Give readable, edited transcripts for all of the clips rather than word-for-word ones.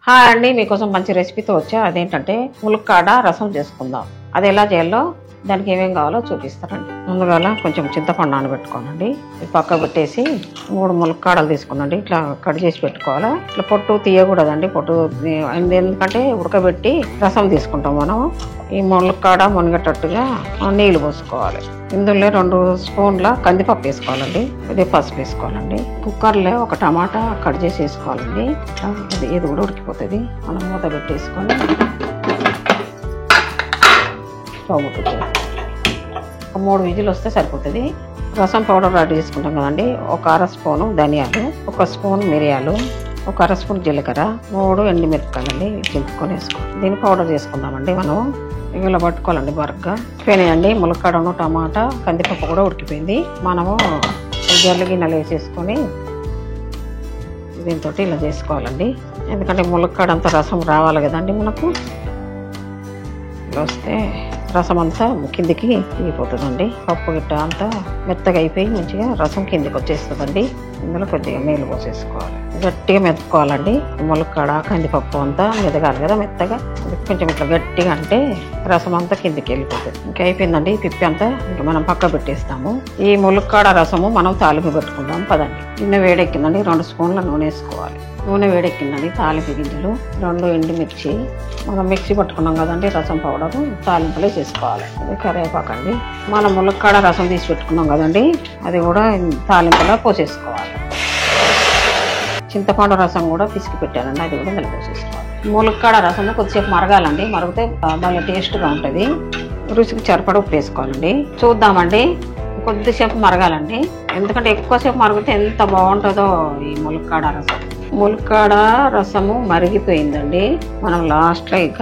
Hi అండి, మీకోసం మంచి రెసిపీతో వచ్చా. అదేంటంటే ములక్కాడ రసం చేసుకుందాం. అది ఎలా చేయాలో దానికి ఏమేమి కావాలో చూపిస్తారండి. ముందుగా కొంచెం చింతపండు నానబెట్టుకోనండి. పక్క పెట్టేసి 3 ములక్కాడలు తీసుకున్నాండి. ఇట్లా కట్ చేసి పెట్టుకోవాలా. ఇట్లా పొట్టు తీయకూడదండి. పొట్టు ఎందుకంటే ఉడకబెట్టి రసం తీసుకుంటాం మనం. ఈ ములక్కాడ మునిగేటట్టుగా నీళ్ళు పోసుకోవాలి. ఇందులో 2 స్పూన్ల కందిపప్పు వేసుకోవాలండి. ఇది పసుపు వేసుకోవాలండి. కుక్కర్లో ఒక టమాటా కట్ చేసి వేసుకోవాలండి. ఇది కూడా ఉడికిపోతుంది. మనం మూత పెట్టేసుకొని స్టవ్ ముట్టుకోవాలి. 3 విజిల్ వస్తే సరిపోతుంది. రసం పౌడర్ రెడీ చేసుకుంటాం కదండి. ఒక 1/2 స్పూను ధనియాలు, 1 స్పూన్ మిరియాలు, 1 1/2 స్పూన్ జీలకర్ర, 3 ఎండుమిరపకాయలండి చింపుకొని వేసుకోవాలి. దీన్ని పౌడర్ చేసుకుందామండి. మనం ఇలా పట్టుకోవాలండి. బరగ్గా పోయినాయండి. ములక్కాడను టమాటా కందిపప్పు కూడా ఉడికిపోయింది. మనము జల్లు గిన్నెలు వేసేసుకొని దీంతో ఇలా చేసుకోవాలండి. ఎందుకంటే ములక్కాడంతా రసం రావాలి కదండి. మనకు ఇలా వస్తే రసం అంతా కిందికి దిగిపోతుందండి. పప్పు గిట్ట అంతా మెత్తగా అయిపోయి మంచిగా రసం కిందికి వచ్చేస్తుందండి. ఇందులో కొద్దిగా నీళ్ళు పోసేసుకోవాలి. గట్టిగా మెతుక్కోవాలండి. ములక్కాడ కందిపప్పు అంతా మెదగాలి కదా మెత్తగా. కొంచెం ఇట్లా గట్టిగా అంటే రసం అంతా కిందికి వెళ్ళిపోతుంది. ఇంకా అయిపోయిందండి. పిప్పి అంతా ఇంకా మనం పక్క పెట్టేస్తాము. ఈ ములక్కాడ రసము మనం తాలింపు పెట్టుకుందాం పదండి. నూనె వేడెక్కిందండి. 2 స్పూన్ల నూనె వేసుకోవాలి. నూనె వేడెక్కిందండి. తాలింపు గింజలు, 2 ఎండుమిర్చి, మనం మిక్సీ పట్టుకున్నాం కదండి రసం పౌడరు తాలింపులో చేసుకోవాలి. అది కరివేపాకండి. మనం ములక్కాడ రసం తీసి పెట్టుకున్నాం కదండి, అది కూడా తాలింపులో పోసేసుకోవాలి. చింతపండు రసం కూడా పిసికి పెట్టానండి, అది కూడా ఇందులో పోసేసుకోవాలి. ములక్కాడ రసం కొద్దిసేపు మరగాలండి. మరిగితే బాగా టేస్ట్గా ఉంటుంది. రుచికి సరిపడా ఉప్పు వేసుకోవాలండి. చూద్దామండి. కొద్దిసేపు మరగాలండి. ఎందుకంటే ఎక్కువసేపు మరిగితే ఎంత బాగుంటుందో ఈ ములక్కాడ రసం. ములక్కాడ రసము మరిగిపోయిందండి. మనం లాస్ట్లో ఇక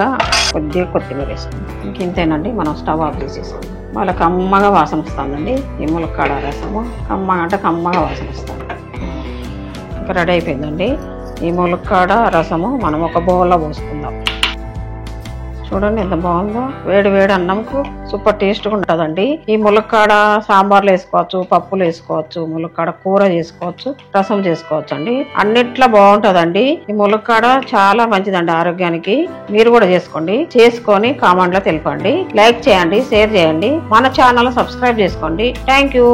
కొద్దిగా కొత్తిమీర వేసుకుందాం. ఇంకేంతేనండి. మనం స్టవ్ ఆఫ్ చేసేసాం. వాళ్ళ కమ్మగా వాసన వస్తుందండి. ఈ ములక్కాడ రసము కమ్మగా అంటే కమ్మగా వాసన వస్తుంది. ఇంకా రెడీ అయిపోయిందండి. ఈ ములక్కాడ రసము మనం ఒక బౌల్లో పోసుకుందాం. చూడండి ఎంత బాగుందో. వేడి వేడి అన్నంకు సూపర్ టేస్ట్గా ఉంటుందండి. ఈ ములక్కాడ సాంబార్లు వేసుకోవచ్చు, పప్పులు వేసుకోవచ్చు, ములక్కాడ కూర చేసుకోవచ్చు, రసం చేసుకోవచ్చు అండి. అన్నిట్లో బాగుంటుందండి. ఈ ములక్కాడ చాలా మంచిదండి ఆరోగ్యానికి. మీరు కూడా చేసుకోండి. చేసుకొని కామెంట్లో తెలపండి. లైక్ చేయండి, షేర్ చేయండి. మన ఛానల్ సబ్స్క్రైబ్ చేసుకోండి. Thank you.